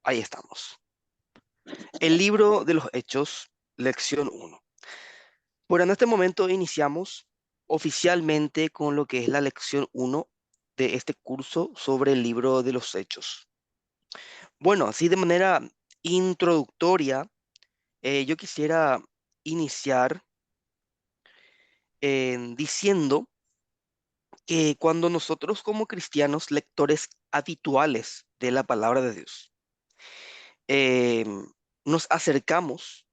Ahí estamos. El libro de los Hechos, lección uno. Bueno, en este momento iniciamos oficialmente con lo que es la lección uno de este curso sobre el libro de los Hechos. Bueno, así de manera introductoria, yo quisiera iniciar diciendo que cuando nosotros como cristianos, lectores habituales de la palabra de Dios, nos acercamos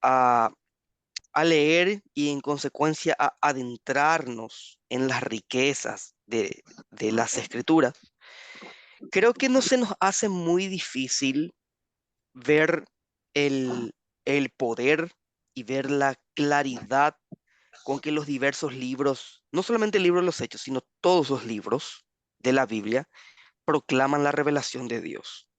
a leer y en consecuencia a adentrarnos en las riquezas de las escrituras, creo que no se nos hace muy difícil ver el, el poder y ver la claridad con que los diversos libros, no solamente el libro de los Hechos, sino todos los libros de la Biblia, proclaman la revelación de Dios.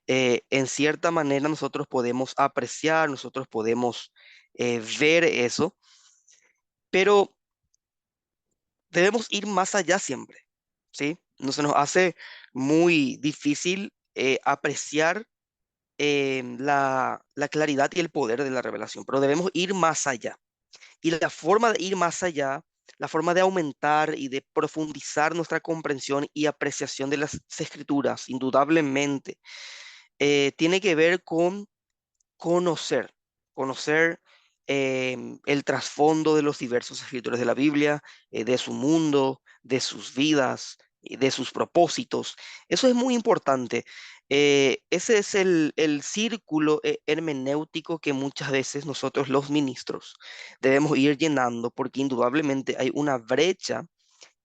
En cierta manera nosotros podemos apreciar, nosotros podemos ver eso, pero debemos ir más allá siempre, ¿sí? No se nos hace muy difícil apreciar la claridad y el poder de la revelación, pero debemos ir más allá. Y la forma de ir más allá, la forma de aumentar y de profundizar nuestra comprensión y apreciación de las escrituras, indudablemente, tiene que ver con conocer, conocer el trasfondo de los diversos escritores de la Biblia, de su mundo, de sus vidas, y de sus propósitos. Eso es muy importante. Ese es el círculo hermenéutico que muchas veces nosotros los ministros debemos ir llenando, porque indudablemente hay una brecha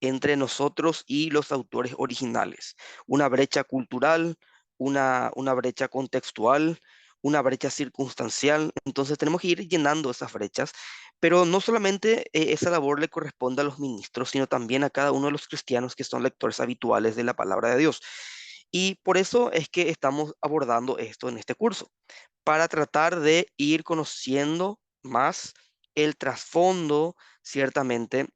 entre nosotros y los autores originales. Una brecha cultural, una brecha contextual, una brecha circunstancial. Entonces tenemos que ir llenando esas brechas, pero no solamente esa labor le corresponde a los ministros, sino también a cada uno de los cristianos que son lectores habituales de la palabra de Dios. Y por eso es que estamos abordando esto en este curso, para tratar de ir conociendo más el trasfondo, ciertamente,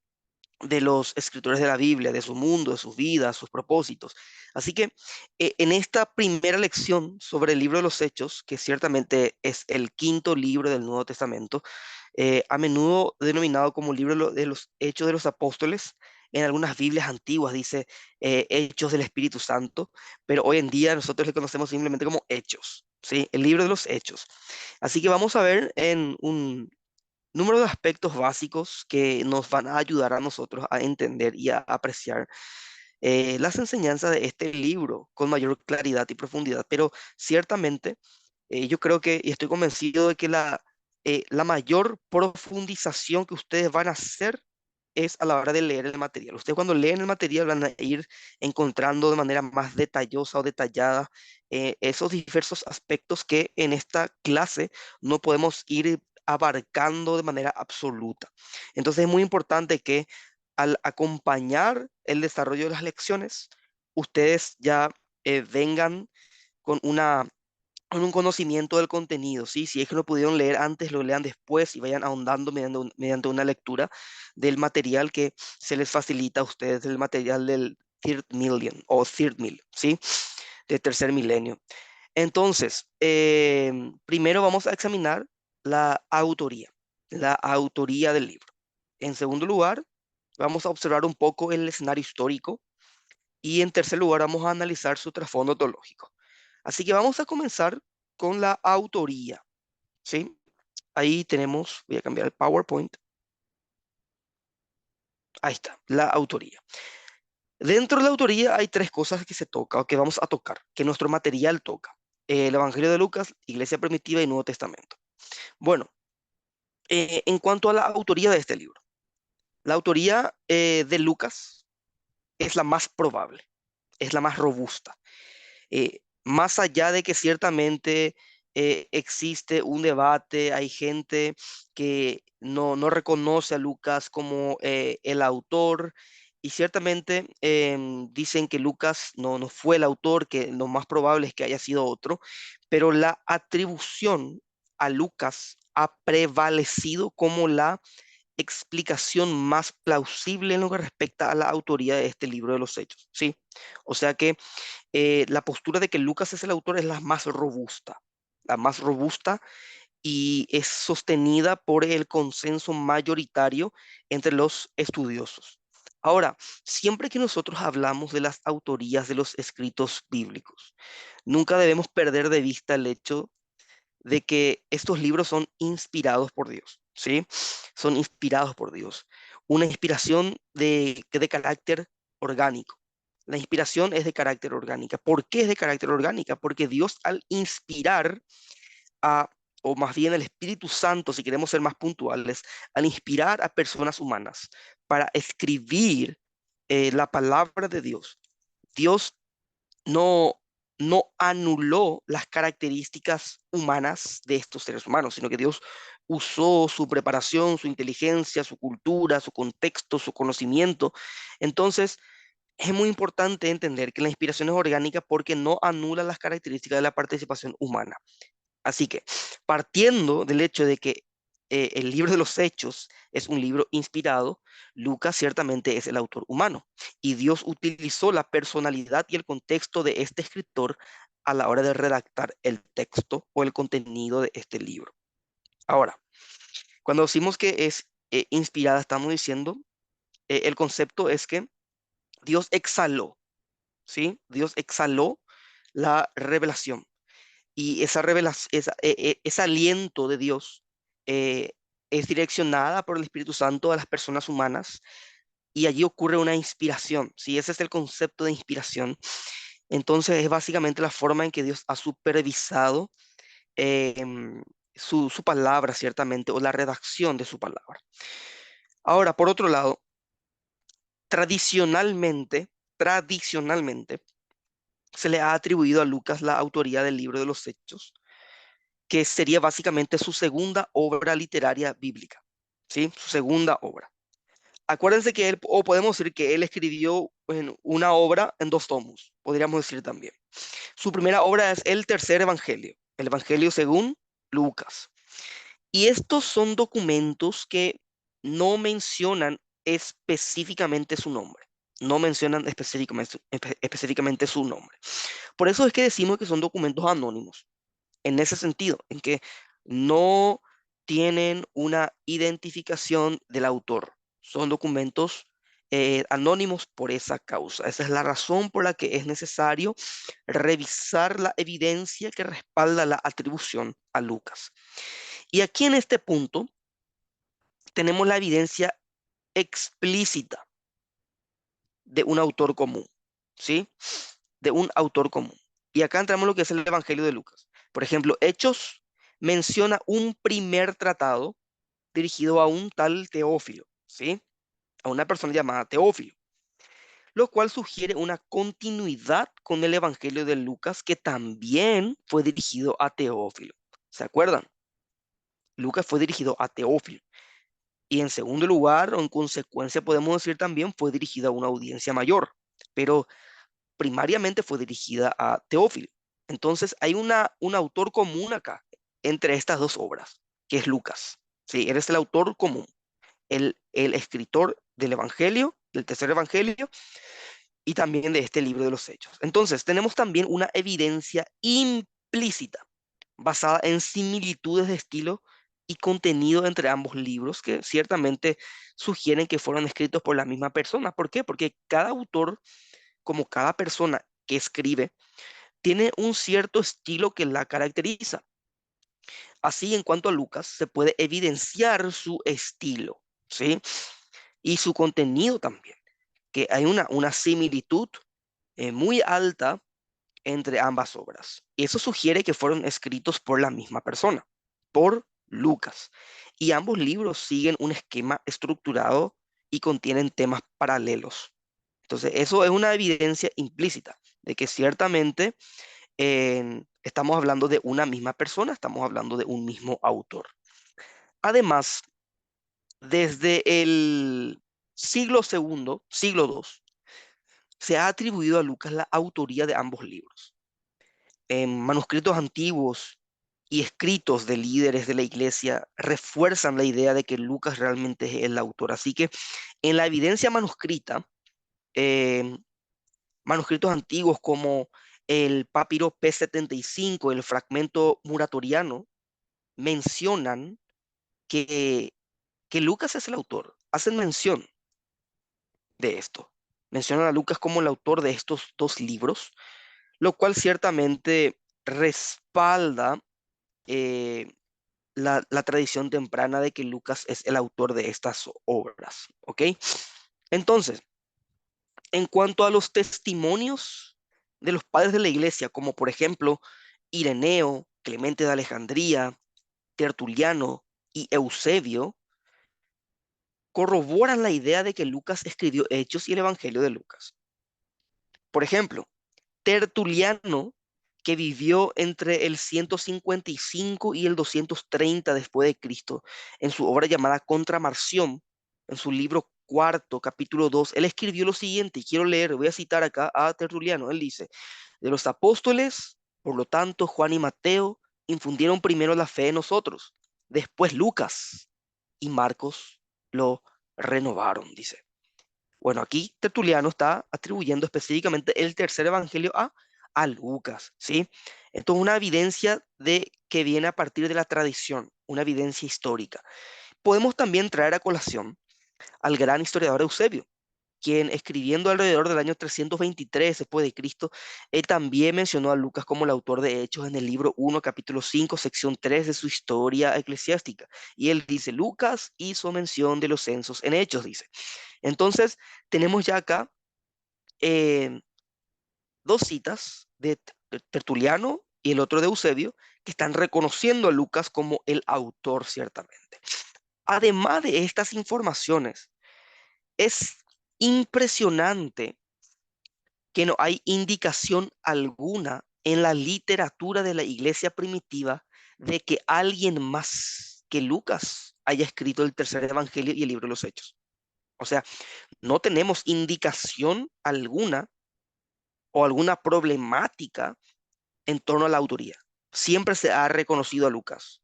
de los escritores de la Biblia, de su mundo, de sus vidas, sus propósitos. Así que en esta primera lección sobre el libro de los Hechos, que ciertamente es el quinto libro del Nuevo Testamento, a menudo denominado como libro de los Hechos de los Apóstoles, en algunas Biblias antiguas dice Hechos del Espíritu Santo, pero hoy en día nosotros le conocemos simplemente como Hechos, ¿sí? El libro de los Hechos. Así que vamos a ver en un número de aspectos básicos que nos van a ayudar a nosotros a entender y a apreciar las enseñanzas de este libro con mayor claridad y profundidad. Pero ciertamente yo creo que y estoy convencido de que la mayor profundización que ustedes van a hacer es a la hora de leer el material. Ustedes cuando leen el material van a ir encontrando de manera más detallosa o detallada esos diversos aspectos que en esta clase no podemos ir abarcando de manera absoluta. Entonces es muy importante que al acompañar el desarrollo de las lecciones, ustedes ya vengan con con un conocimiento del contenido, ¿sí? Si es que lo pudieron leer antes, lo lean después y vayan ahondando mediante una lectura del material que se les facilita a ustedes, el material del Third Million o Third Mill, ¿sí? De tercer milenio. Entonces, primero vamos a examinar la autoría del libro. En segundo lugar, vamos a observar un poco el escenario histórico y en tercer lugar vamos a analizar su trasfondo teológico. Así que vamos a comenzar con la autoría, ¿sí? Ahí tenemos, voy a cambiar el PowerPoint. Ahí está, la autoría. Dentro de la autoría hay tres cosas que se toca o que vamos a tocar, que nuestro material toca. El Evangelio de Lucas, Iglesia Primitiva y Nuevo Testamento. Bueno, en cuanto a la autoría de este libro, la autoría de Lucas es la más probable, es la más robusta. Más allá de que ciertamente existe un debate, hay gente que no reconoce a Lucas como el autor y ciertamente dicen que Lucas no fue el autor, que lo más probable es que haya sido otro, pero la atribución a Lucas ha prevalecido como explicación más plausible en lo que respecta a la autoría de este libro de los Hechos, ¿sí? O sea que la postura de que Lucas es el autor es la más robusta y es sostenida por el consenso mayoritario entre los estudiosos. Ahora, siempre que nosotros hablamos de las autorías de los escritos bíblicos, nunca debemos perder de vista el hecho de que estos libros son inspirados por Dios, ¿sí? Son inspirados por Dios. Una inspiración de carácter orgánico. La inspiración es de carácter orgánica. ¿Por qué es de carácter orgánica? Porque Dios al inspirar a, o más bien el Espíritu Santo, si queremos ser más puntuales, al inspirar a personas humanas para escribir la palabra de Dios, Dios no, no anuló las características humanas de estos seres humanos, sino que Dios usó su preparación, su inteligencia, su cultura, su contexto, su conocimiento. Entonces, es muy importante entender que la inspiración es orgánica porque no anula las características de la participación humana. Así que, partiendo del hecho de que el libro de los Hechos es un libro inspirado, Lucas ciertamente es el autor humano y Dios utilizó la personalidad y el contexto de este escritor a la hora de redactar el texto o el contenido de este libro. Ahora, cuando decimos que es inspirada, estamos diciendo, el concepto es que Dios exhaló, ¿sí? Dios exhaló la revelación. Y esa revelación, ese aliento de Dios eh, es direccionada por el Espíritu Santo a las personas humanas y allí ocurre una inspiración, ¿sí? Ese es el concepto de inspiración. Entonces es básicamente la forma en que Dios ha supervisado su palabra, ciertamente, o la redacción de su palabra. Ahora, por otro lado, tradicionalmente, se le ha atribuido a Lucas la autoría del libro de los Hechos, que sería básicamente su segunda obra literaria bíblica, ¿sí? Su segunda obra. Acuérdense que él, o podemos decir que él escribió una obra en dos tomos, podríamos decir también. Su primera obra es el tercer evangelio, el evangelio según Lucas. Y estos son documentos que no mencionan específicamente su nombre, no mencionan específicamente su nombre. Por eso es que decimos que son documentos anónimos en ese sentido, en que no tienen una identificación del autor. Son documentos anónimos por esa causa. Esa es la razón por la que es necesario revisar la evidencia que respalda la atribución a Lucas. Y aquí en este punto tenemos la evidencia explícita de un autor común, ¿sí? De un autor común. Y acá entramos en lo que es el Evangelio de Lucas. Por ejemplo, Hechos menciona un primer tratado dirigido a un tal Teófilo, ¿sí? A una persona llamada Teófilo, lo cual sugiere una continuidad con el Evangelio de Lucas que también fue dirigido a Teófilo. ¿Se acuerdan? Lucas fue dirigido a Teófilo. Y en segundo lugar, o en consecuencia, podemos decir también fue dirigida a una audiencia mayor. Pero primariamente fue dirigida a Teófilo. Entonces hay un autor común acá entre estas dos obras, que es Lucas. Sí, él es el autor común, el escritor del Evangelio, del tercer Evangelio, y también de este libro de los Hechos. Entonces tenemos también una evidencia implícita, basada en similitudes de estilo y contenido entre ambos libros, que ciertamente sugieren que fueron escritos por la misma persona. ¿Por qué? Porque cada autor, como cada persona que escribe, tiene un cierto estilo que la caracteriza. Así, en cuanto a Lucas, se puede evidenciar su estilo, ¿sí? Y su contenido también, que hay una similitud muy alta entre ambas obras. Y eso sugiere que fueron escritos por la misma persona, por Lucas. Y ambos libros siguen un esquema estructurado y contienen temas paralelos. Entonces, eso es una evidencia implícita de que ciertamente estamos hablando de una misma persona, estamos hablando de un mismo autor. Además, desde el siglo II, se ha atribuido a Lucas la autoría de ambos libros. En manuscritos antiguos y escritos de líderes de la iglesia refuerzan la idea de que Lucas realmente es el autor. Así que en la evidencia manuscrita, eh, manuscritos antiguos como el papiro P75, el fragmento muratoriano, mencionan que, que Lucas es el autor. Hacen mención de esto. Mencionan a Lucas como el autor de estos dos libros, lo cual ciertamente respalda eh, la tradición temprana de que Lucas es el autor de estas obras. ¿Ok? Entonces, en cuanto a los testimonios de los padres de la iglesia, como por ejemplo Ireneo, Clemente de Alejandría, Tertuliano y Eusebio, corroboran la idea de que Lucas escribió Hechos y el Evangelio de Lucas. Por ejemplo, Tertuliano, que vivió entre el 155 y el 230 después de Cristo, en su obra llamada Contra Marción, en su libro cuarto, capítulo 2, él escribió lo siguiente, y quiero leer, voy a citar acá a Tertuliano, él dice, de los apóstoles, por lo tanto, Juan y Mateo infundieron primero la fe en nosotros, después Lucas y Marcos lo renovaron, dice. Bueno, aquí Tertuliano está atribuyendo específicamente el tercer evangelio a Lucas, ¿sí? Esto es una evidencia de que viene a partir de la tradición, una evidencia histórica. Podemos también traer a colación al gran historiador Eusebio, quien escribiendo alrededor del año 323 después de Cristo, él también mencionó a Lucas como el autor de Hechos en el libro 1, capítulo 5, sección 3 de su historia eclesiástica. Y él dice, Lucas hizo mención de los censos en Hechos, dice. Entonces, tenemos ya acá eh, dos citas de Tertuliano y el otro de Eusebio, que están reconociendo a Lucas como el autor, ciertamente. Además de estas informaciones, es impresionante que no hay indicación alguna en la literatura de la iglesia primitiva de que alguien más que Lucas haya escrito el tercer evangelio y el libro de los Hechos. O sea, no tenemos indicación alguna o alguna problemática en torno a la autoría. Siempre se ha reconocido a Lucas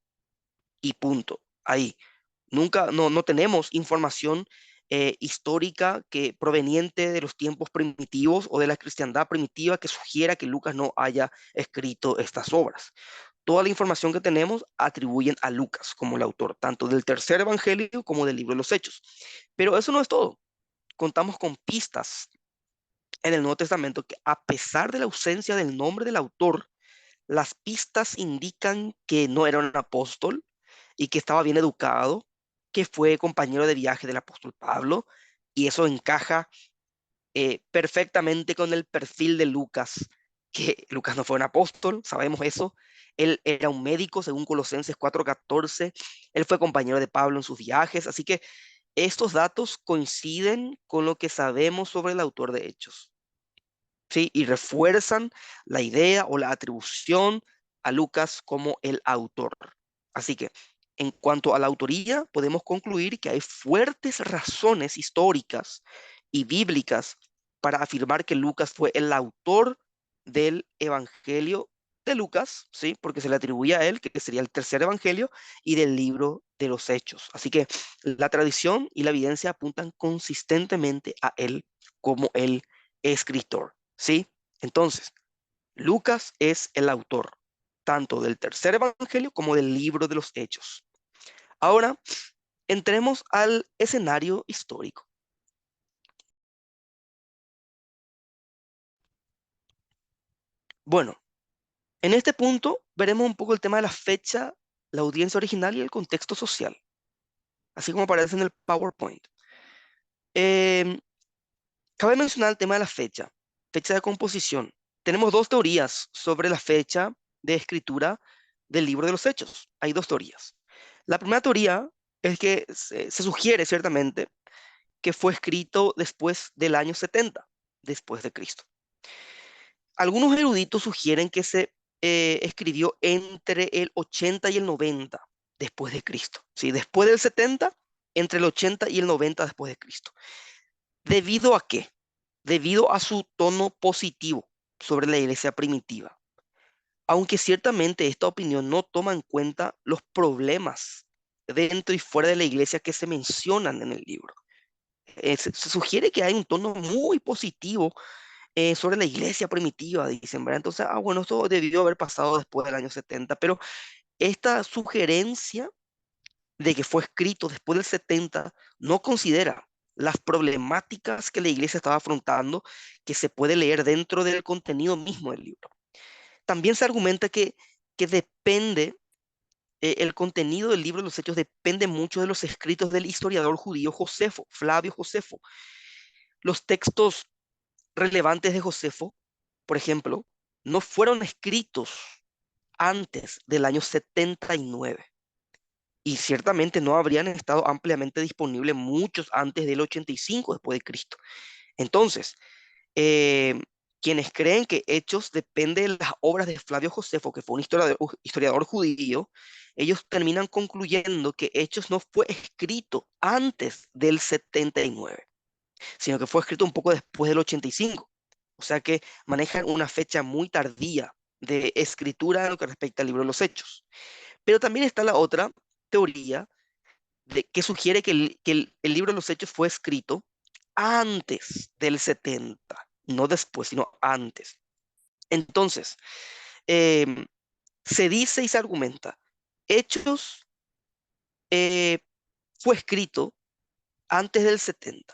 y punto. Ahí. Nunca, no tenemos información histórica que proveniente de los tiempos primitivos o de la cristiandad primitiva que sugiera que Lucas no haya escrito estas obras. Toda la información que tenemos atribuyen a Lucas como el autor, tanto del tercer evangelio como del libro de los Hechos. Pero eso no es todo. Contamos con pistas en el Nuevo Testamento que a pesar de la ausencia del nombre del autor, las pistas indican que no era un apóstol y que estaba bien educado, que fue compañero de viaje del apóstol Pablo, y eso encaja perfectamente con el perfil de Lucas, que Lucas no fue un apóstol, sabemos eso. Él era un médico, según Colosenses 4:14. Él fue compañero de Pablo en sus viajes, así que estos datos coinciden con lo que sabemos sobre el autor de Hechos. ¿Sí? Y refuerzan la idea o la atribución a Lucas como el autor. Así que, en cuanto a la autoría, podemos concluir que hay fuertes razones históricas y bíblicas para afirmar que Lucas fue el autor del Evangelio de Lucas, ¿sí? Porque se le atribuye a él, que sería el tercer Evangelio, y del libro de los Hechos. Así que la tradición y la evidencia apuntan consistentemente a él como el escritor. ¿Sí? Entonces, Lucas es el autor tanto del tercer evangelio como del libro de los Hechos. Ahora, entremos al escenario histórico. Bueno, en este punto veremos un poco el tema de la fecha, la audiencia original y el contexto social, así como aparece en el PowerPoint. Em, Cabe mencionar el tema de la fecha de composición. Tenemos dos teorías sobre la fecha de escritura del libro de los Hechos. Hay dos teorías. La primera teoría es que se sugiere ciertamente que fue escrito después del año 70 después de Cristo. Algunos eruditos sugieren que se escribió entre el 80 y el 90 después de Cristo. ¿Sí? Después del 70, entre el 80 y el 90 después de Cristo. ¿Debido a qué? Debido a su tono positivo sobre la iglesia primitiva. aunque ciertamente esta opinión no toma en cuenta los problemas dentro y fuera de la iglesia que se mencionan en el libro. Se sugiere que hay un tono muy positivo sobre la iglesia primitiva, dicen, ¿verdad? Entonces, bueno, esto debió haber pasado después del año 70, pero esta sugerencia de que fue escrito después del 70 no considera las problemáticas que la iglesia estaba afrontando, que se puede leer dentro del contenido mismo del libro. También se argumenta que depende, el contenido del libro de los Hechos depende mucho de los escritos del historiador judío Josefo, Flavio Josefo. Los textos relevantes de Josefo, por ejemplo, no fueron escritos antes del año 79 y ciertamente no habrían estado ampliamente disponibles muchos antes del 85 después de Cristo. Entonces, eh, quienes creen que Hechos depende de las obras de Flavio Josefo, que fue un historiador judío, ellos terminan concluyendo que Hechos no fue escrito antes del 79, sino que fue escrito un poco después del 85. O sea que manejan una fecha muy tardía de escritura en lo que respecta al libro de los Hechos. Pero también está la otra teoría que sugiere que el libro de los Hechos fue escrito antes del 70, no después, sino antes. Entonces, em, se dice y se argumenta, Hechos eh, fue escrito antes del 70,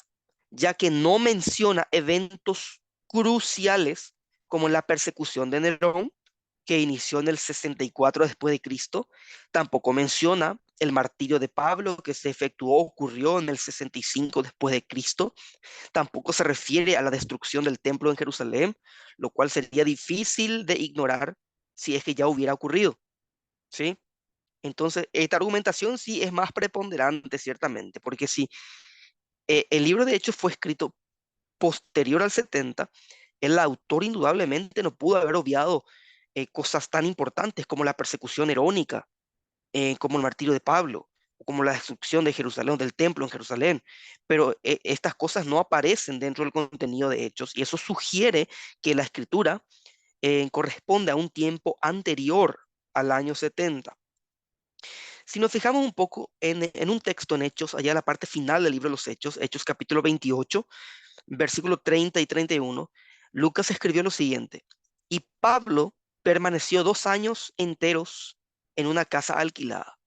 ya que no menciona eventos cruciales como la persecución de Nerón, que inició en el 64 después de Cristo. Tampoco menciona el martirio de Pablo, que se efectuó, ocurrió en el 65 después de Cristo. Tampoco se refiere a la destrucción del templo en Jerusalén, lo cual sería difícil de ignorar si es que ya hubiera ocurrido, ¿sí? Entonces, esta argumentación sí es más preponderante, ciertamente, porque si el libro de Hechos fue escrito posterior al 70, el autor indudablemente no pudo haber obviado cosas tan importantes como la persecución herónica, como el martirio de Pablo, o como la destrucción de Jerusalén, del templo en Jerusalén. Pero estas cosas no aparecen dentro del contenido de Hechos y eso sugiere que la escritura corresponde a un tiempo anterior al año 70. Si nos fijamos un poco en un texto en Hechos, allá en la parte final del libro de los Hechos, Hechos capítulo 28, versículo 30 y 31, Lucas escribió lo siguiente: y Pablo permaneció 2 años enteros en una casa alquilada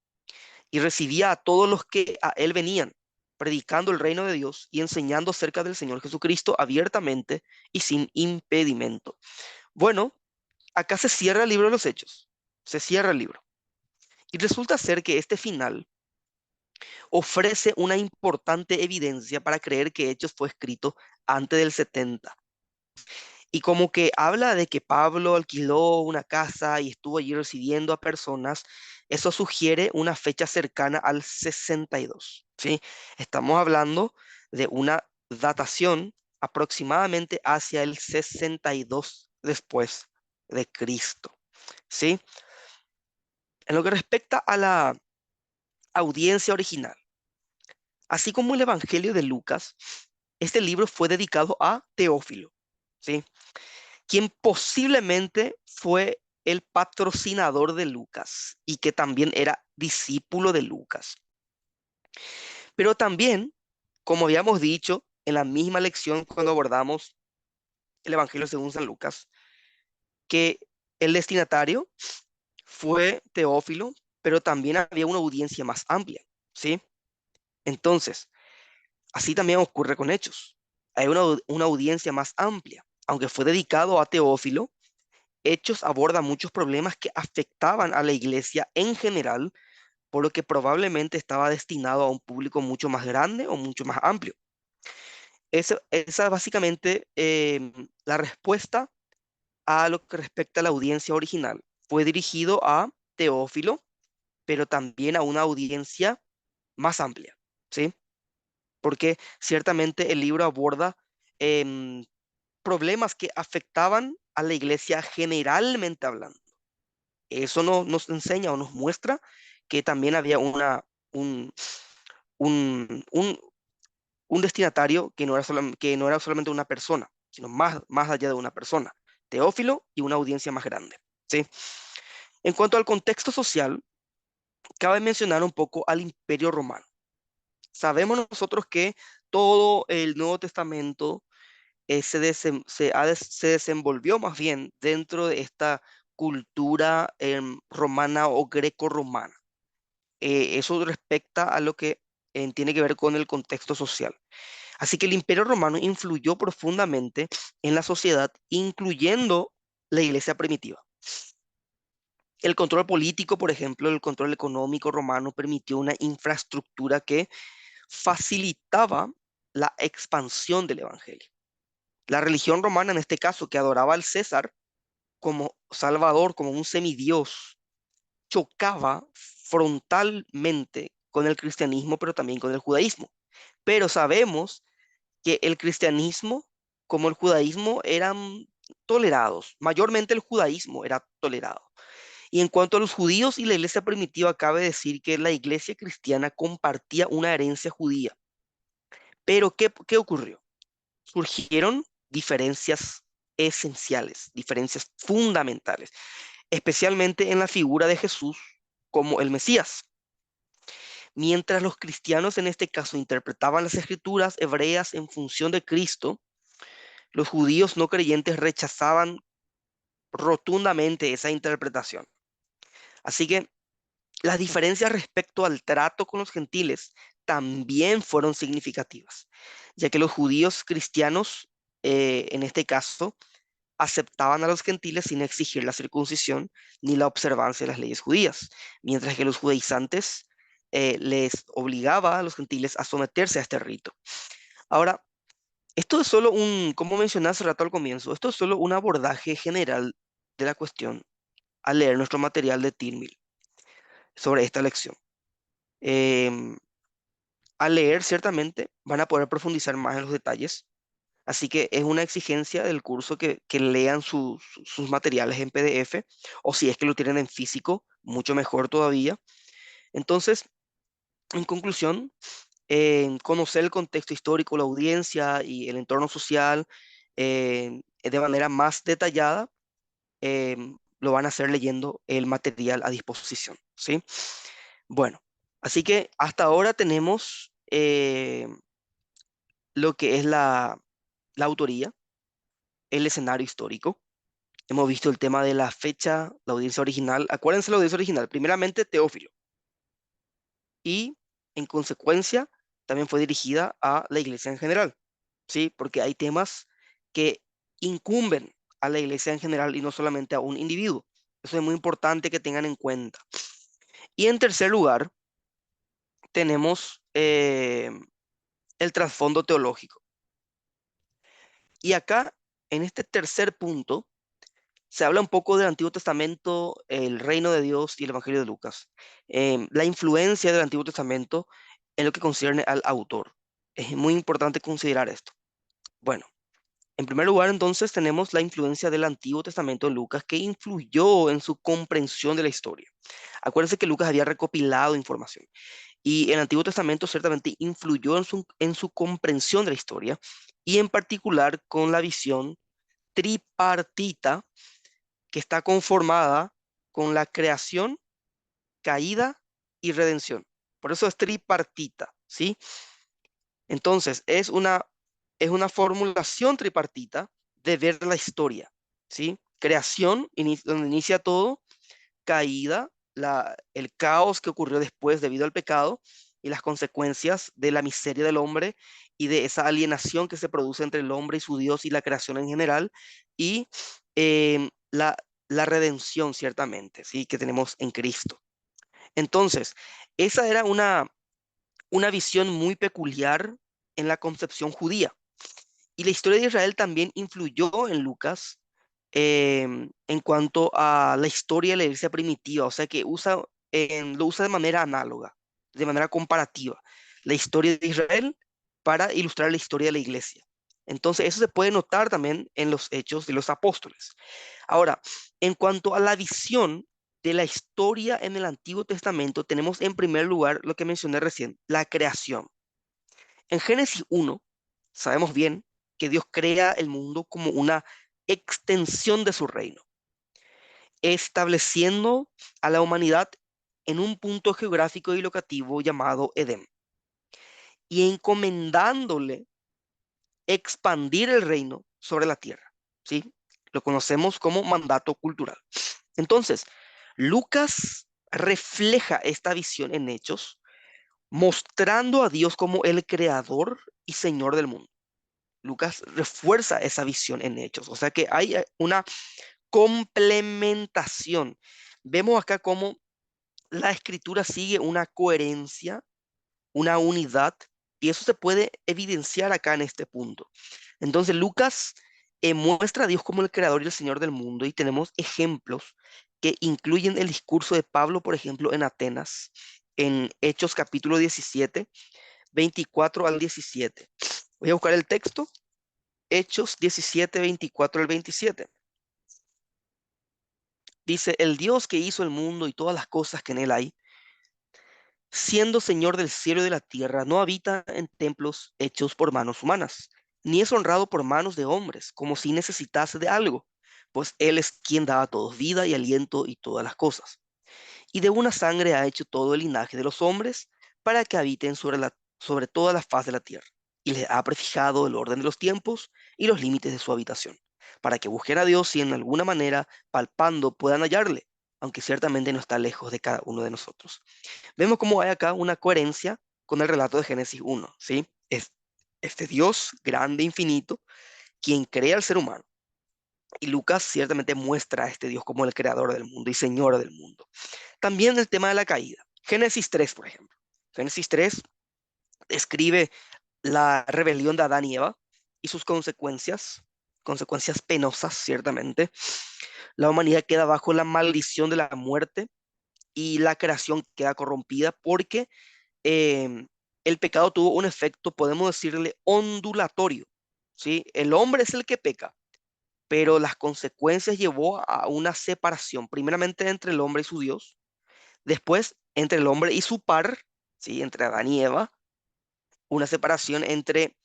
y recibía a todos los que a él venían, predicando el reino de Dios y enseñando acerca del Señor Jesucristo abiertamente y sin impedimento. Bueno, acá se cierra el libro de los Hechos, se cierra el libro. Y resulta ser que este final ofrece una importante evidencia para creer que Hechos fue escrito antes del 70. Y como que habla de que Pablo alquiló una casa y estuvo allí recibiendo a personas, eso sugiere una fecha cercana al 62, ¿sí? Estamos hablando de una datación aproximadamente hacia el 62 después de Cristo, ¿sí? En lo que respecta a la audiencia original, así como el Evangelio de Lucas, este libro fue dedicado a Teófilo, ¿sí? Quien posiblemente fue el patrocinador de Lucas y que también era discípulo de Lucas. Pero también, como habíamos dicho en la misma lección cuando abordamos el Evangelio según San Lucas, que el destinatario fue Teófilo, pero también había una audiencia más amplia, ¿sí? Entonces, así también ocurre con Hechos. Hay una audiencia más amplia. Aunque fue dedicado a Teófilo, Hechos aborda muchos problemas que afectaban a la iglesia en general, por lo que probablemente estaba destinado a un público mucho más grande o mucho más amplio. Esa es básicamente la respuesta a lo que respecta a la audiencia original. Fue dirigido a Teófilo, pero también a una audiencia más amplia, ¿sí? Porque ciertamente el libro aborda em, problemas que afectaban a la iglesia generalmente hablando. Eso nos enseña o nos muestra que también había un, un, un, un destinatario que no era solamente una persona, sino más allá de una persona, Teófilo y una audiencia más grande. ¿sí? En cuanto al contexto social, cabe mencionar un poco al Imperio Romano. Sabemos nosotros que todo el Nuevo Testamento se desenvolvió más bien dentro de esta cultura romana o greco-romana. Eso respecta a lo que tiene que ver con el contexto social. Así que el Imperio Romano influyó profundamente en la sociedad, incluyendo la iglesia primitiva. El control político, por ejemplo, el control económico romano permitió una infraestructura que facilitaba la expansión del evangelio. La religión romana, en este caso, que adoraba al César como Salvador, como un semidios, chocaba frontalmente con el cristianismo, pero también con el judaísmo. Pero sabemos que el cristianismo como el judaísmo eran tolerados, mayormente el judaísmo era tolerado. Y en cuanto a los judíos y la iglesia primitiva, cabe decir que la iglesia cristiana compartía una herencia judía. Pero ¿qué ocurrió? Surgieron diferencias esenciales, diferencias fundamentales, especialmente en la figura de Jesús como el Mesías. Mientras los cristianos en este caso interpretaban las escrituras hebreas en función de Cristo, los judíos no creyentes rechazaban rotundamente esa interpretación. Así que las diferencias respecto al trato con los gentiles también fueron significativas, ya que los judíos cristianos, en este caso, aceptaban a los gentiles sin exigir la circuncisión ni la observancia de las leyes judías, mientras que los judaizantes les obligaba a los gentiles a someterse a este rito. Ahora, esto es solo como mencioné hace rato al comienzo, esto es solo un abordaje general de la cuestión al leer nuestro material de Tilmil sobre esta lección. Em, Al leer, ciertamente, van a poder profundizar más en los detalles, así que es una exigencia del curso que lean sus materiales en PDF, o si es que lo tienen en físico, mucho mejor todavía. Entonces, en conclusión, conocer el contexto histórico, la audiencia y el entorno social de manera más detallada, lo van a hacer leyendo el material a disposición, ¿sí? Bueno, así que hasta ahora tenemos lo que es la autoría, el escenario histórico. Hemos visto el tema de la fecha, la audiencia original. Acuérdense la audiencia original. Primeramente, Teófilo. Y, en consecuencia, también fue dirigida a la iglesia en general. ¿Sí? Porque hay temas que incumben a la iglesia en general y no solamente a un individuo. Eso es muy importante que tengan en cuenta. Y en tercer lugar, tenemos el trasfondo teológico. Y acá, en este tercer punto, se habla un poco del Antiguo Testamento, el reino de Dios y el Evangelio de Lucas. La influencia del Antiguo Testamento en lo que concierne al autor. Es muy importante considerar esto. Bueno, en primer lugar, entonces, tenemos la influencia del Antiguo Testamento en Lucas que influyó en su comprensión de la historia. Acuérdense que Lucas había recopilado información y el Antiguo Testamento ciertamente influyó en su comprensión de la historia y en particular con la visión tripartita que está conformada con la creación, caída y redención. Por eso es tripartita, ¿sí? Entonces, es una formulación tripartita de ver la historia, ¿sí? Creación, donde inicia todo, caída, el caos que ocurrió después debido al pecado y las consecuencias de la miseria del hombre y de esa alienación que se produce entre el hombre y su Dios y la creación en general, y la redención, ciertamente, ¿sí? Que tenemos en Cristo. Entonces, esa era una visión muy peculiar en la concepción judía. Y la historia de Israel también influyó en Lucas en cuanto a la historia de la iglesia primitiva, o sea que lo usa de manera análoga, de manera comparativa, la historia de Israel para ilustrar la historia de la iglesia. Entonces, eso se puede notar también en los hechos de los apóstoles. Ahora, en cuanto a la visión de la historia en el Antiguo Testamento, tenemos en primer lugar lo que mencioné recién, la creación. En Génesis 1, sabemos bien que Dios crea el mundo como una extensión de su reino. estableciendo a la humanidad en un punto geográfico y locativo llamado Edén, y encomendándole expandir el reino sobre la tierra, ¿sí? Lo conocemos como mandato cultural. Entonces, Lucas refleja esta visión en Hechos, mostrando a Dios como el creador y señor del mundo. Lucas refuerza esa visión en Hechos, o sea que hay una complementación. Vemos acá cómo la escritura sigue una coherencia, una unidad, y eso se puede evidenciar acá en este punto. Entonces, Lucas muestra a Dios como el creador y el señor del mundo, y tenemos ejemplos que incluyen el discurso de Pablo, por ejemplo, en Atenas, en Hechos capítulo 17, 24 al 17. Voy a buscar el texto, Hechos 17, 24 al 27. Dice, el Dios que hizo el mundo y todas las cosas que en él hay, siendo Señor del cielo y de la tierra, no habita en templos hechos por manos humanas, ni es honrado por manos de hombres, como si necesitase de algo, pues Él es quien da a todos vida y aliento y todas las cosas. Y de una sangre ha hecho todo el linaje de los hombres para que habiten sobre toda la faz de la tierra, y les ha prefijado el orden de los tiempos y los límites de su habitación, para que busquen a Dios y en alguna manera, palpando, puedan hallarle, aunque ciertamente no está lejos de cada uno de nosotros. Vemos cómo hay acá una coherencia con el relato de Génesis 1, ¿sí? Es este Dios grande, infinito, quien crea al ser humano. Y Lucas ciertamente muestra a este Dios como el creador del mundo y señor del mundo. También el tema de la caída. Génesis 3, por ejemplo. Génesis 3 describe la rebelión de Adán y Eva y sus consecuencias, consecuencias penosas, ciertamente. La humanidad queda bajo la maldición de la muerte y la creación queda corrompida porque el pecado tuvo un efecto, podemos decirle, ondulatorio, ¿sí? El hombre es el que peca, pero las consecuencias llevó a una separación, primeramente entre el hombre y su Dios, después entre el hombre y su par, ¿sí? Entre Adán y Eva, una separación entre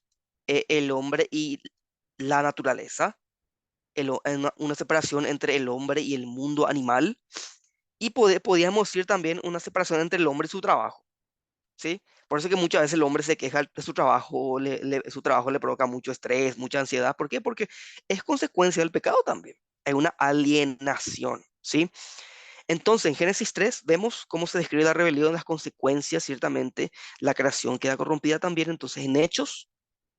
el hombre y la naturaleza, una separación entre el hombre y el mundo animal, y podíamos decir también una separación entre el hombre y su trabajo. ¿Sí? Por eso que muchas veces el hombre se queja de su trabajo, su trabajo le provoca mucho estrés, mucha ansiedad. ¿Por qué? Porque es consecuencia del pecado también. Hay una alienación, ¿sí? Entonces, en Génesis 3 vemos cómo se describe la rebelión, las consecuencias, ciertamente, la creación queda corrompida también. Entonces, en Hechos,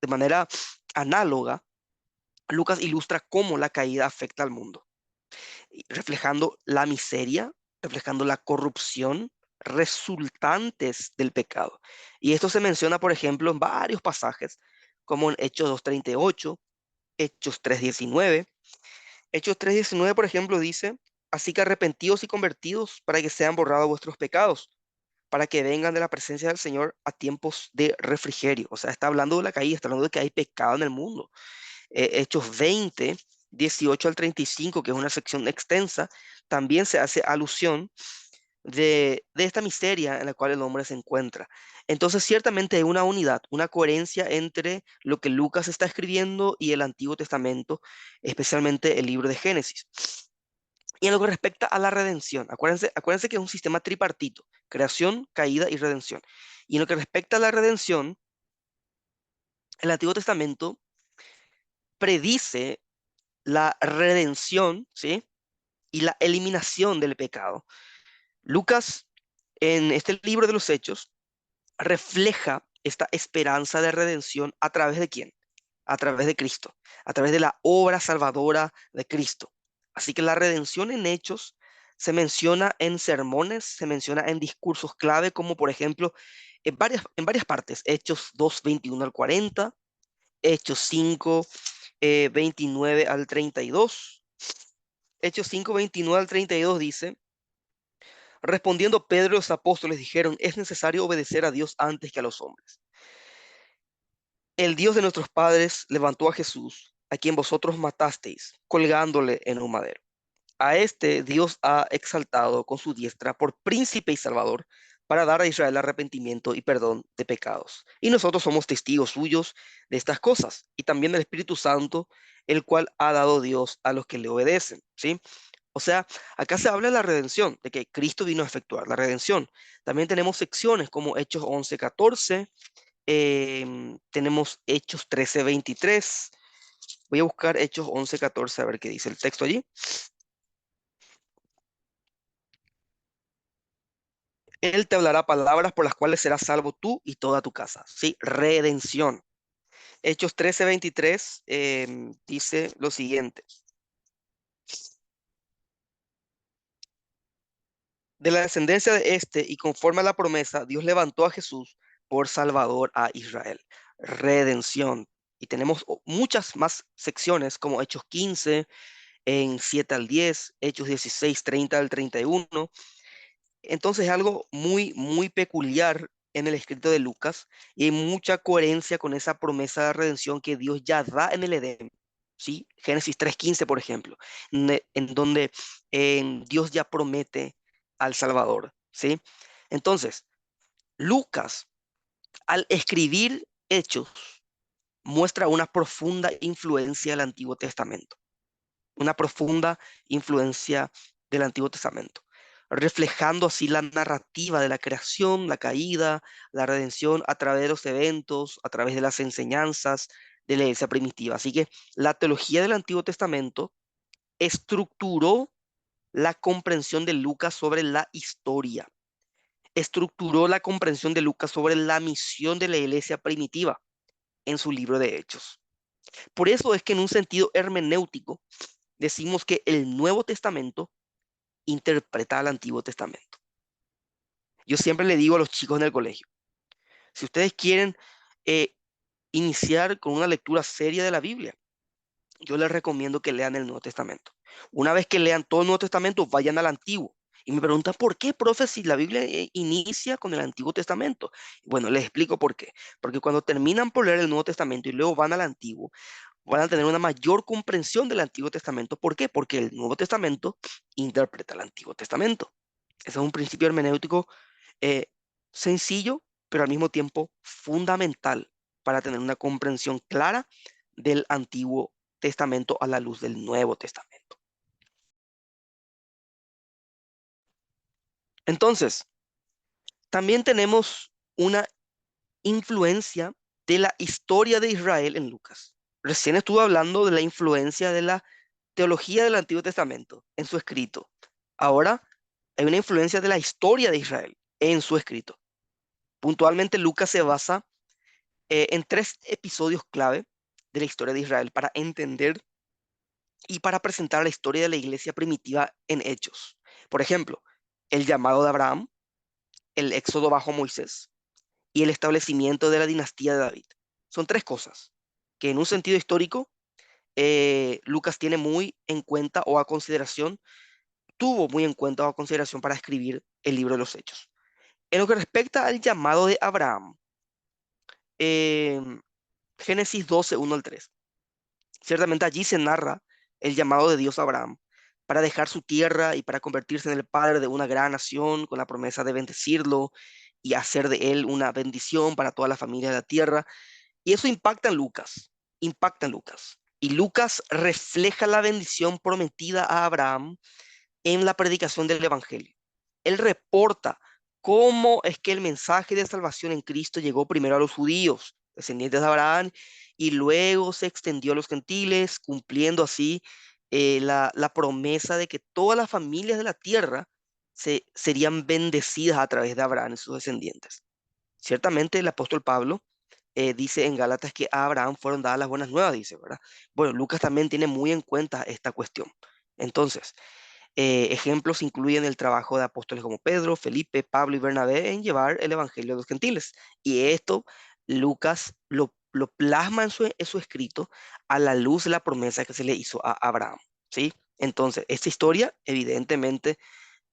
de manera análoga, Lucas ilustra cómo la caída afecta al mundo y reflejando la miseria, reflejando la corrupción resultantes del pecado. Y esto se menciona, por ejemplo, en varios pasajes, como en Hechos 2:38, Hechos 3:19. Hechos 3:19, por ejemplo, dice, así que arrepentidos y convertidos para que sean borrados vuestros pecados, para que vengan de la presencia del Señor a tiempos de refrigerio. O sea, está hablando de la caída, está hablando de que hay pecado en el mundo. Hechos 20, 18 al 35, que es una sección extensa, también se hace alusión de esta miseria en la cual el hombre se encuentra. Entonces, ciertamente hay una unidad, una coherencia entre lo que Lucas está escribiendo y el Antiguo Testamento, especialmente el libro de Génesis. Y en lo que respecta a la redención, acuérdense que es un sistema tripartito, creación, caída y redención. Y en lo que respecta a la redención, el Antiguo Testamento predice la redención, ¿sí? Y la eliminación del pecado. Lucas, en este libro de los Hechos, refleja esta esperanza de redención a través de quién? A través de Cristo, a través de la obra salvadora de Cristo. Así que la redención en Hechos se menciona en sermones, se menciona en discursos clave, como por ejemplo en varias partes, Hechos 2, 21 al 40, Hechos 5, 29 al 32. Hechos 5, 29 al 32 dice, respondiendo Pedro y los apóstoles dijeron, es necesario obedecer a Dios antes que a los hombres. El Dios de nuestros padres levantó a Jesús, a quien vosotros matasteis, colgándole en un madero. A este Dios ha exaltado con su diestra por príncipe y salvador, para dar a Israel arrepentimiento y perdón de pecados. Y nosotros somos testigos suyos de estas cosas, y también del Espíritu Santo, el cual ha dado Dios a los que le obedecen. ¿Sí? O sea, acá se habla de la redención, de que Cristo vino a efectuar la redención. También tenemos secciones como Hechos 11:14, tenemos Hechos 13:23. Voy a buscar Hechos 11:14 a ver qué dice el texto allí. Él te hablará palabras por las cuales serás salvo tú y toda tu casa. Sí, redención. Hechos 13:23 dice lo siguiente. De la descendencia de este y conforme a la promesa, Dios levantó a Jesús por Salvador a Israel. Redención. Y tenemos muchas más secciones como Hechos 15, en 7 al 10, Hechos 16, 30 al 31. Entonces, algo muy, muy peculiar en el escrito de Lucas y hay mucha coherencia con esa promesa de redención que Dios ya da en el Edén. ¿Sí? Génesis 3:15, por ejemplo, en donde Dios ya promete al Salvador. ¿Sí? Entonces, Lucas, al escribir Hechos, muestra una profunda influencia del Antiguo Testamento, una profunda influencia del Antiguo Testamento, reflejando así la narrativa de la creación, la caída, la redención a través de los eventos, a través de las enseñanzas de la iglesia primitiva. Así que la teología del Antiguo Testamento estructuró la comprensión de Lucas sobre la historia, estructuró la comprensión de Lucas sobre la misión de la iglesia primitiva en su libro de Hechos. Por eso es que en un sentido hermenéutico decimos que el Nuevo Testamento interpreta al Antiguo Testamento. Yo siempre le digo a los chicos en el colegio, si ustedes quieren eh, iniciar con una lectura seria de la Biblia, yo les recomiendo que lean el Nuevo Testamento. Una vez que lean todo el Nuevo Testamento, vayan al Antiguo. Y me preguntan, ¿por qué, profe, si la Biblia inicia con el Antiguo Testamento? Bueno, les explico por qué. Porque cuando terminan por leer el Nuevo Testamento y luego van al Antiguo, van a tener una mayor comprensión del Antiguo Testamento. ¿Por qué? Porque el Nuevo Testamento interpreta el Antiguo Testamento. Ese es un principio hermenéutico eh, sencillo, pero al mismo tiempo fundamental para tener una comprensión clara del Antiguo Testamento a la luz del Nuevo Testamento. Entonces, también tenemos una influencia de la historia de Israel en Lucas. Recién estuve hablando de la influencia de la teología del Antiguo Testamento en su escrito. Ahora hay una influencia de la historia de Israel en su escrito. Puntualmente, Lucas se basa en tres episodios clave de la historia de Israel para entender y para presentar la historia de la iglesia primitiva en hechos. Por ejemplo, el llamado de Abraham, el éxodo bajo Moisés y el establecimiento de la dinastía de David. Son tres cosas que en un sentido histórico Lucas tiene muy en cuenta o a consideración, tuvo muy en cuenta o a consideración para escribir el libro de los Hechos. En lo que respecta al llamado de Abraham, eh, Génesis 12, 1 al 3. Ciertamente allí se narra el llamado de Dios a Abraham para dejar su tierra y para convertirse en el padre de una gran nación con la promesa de bendecirlo y hacer de él una bendición para toda la familia de la tierra. Y eso impacta en Lucas, impacta en Lucas. Y Lucas refleja la bendición prometida a Abraham en la predicación del Evangelio. Él reporta cómo es que el mensaje de salvación en Cristo llegó primero a los judíos, descendientes de Abraham, y luego se extendió a los gentiles, cumpliendo así la promesa de que todas las familias de la tierra serían bendecidas a través de Abraham y sus descendientes. Ciertamente el apóstol Pablo dice en Gálatas que a Abraham fueron dadas las buenas nuevas, dice, ¿verdad? Bueno, Lucas también tiene muy en cuenta esta cuestión. Entonces, ejemplos incluyen el trabajo de apóstoles como Pedro, Felipe, Pablo y Bernabé en llevar el Evangelio a los gentiles. Y esto Lucas lo plasma en su escrito a la luz de la promesa que se le hizo a Abraham. ¿Sí? Entonces, esta historia evidentemente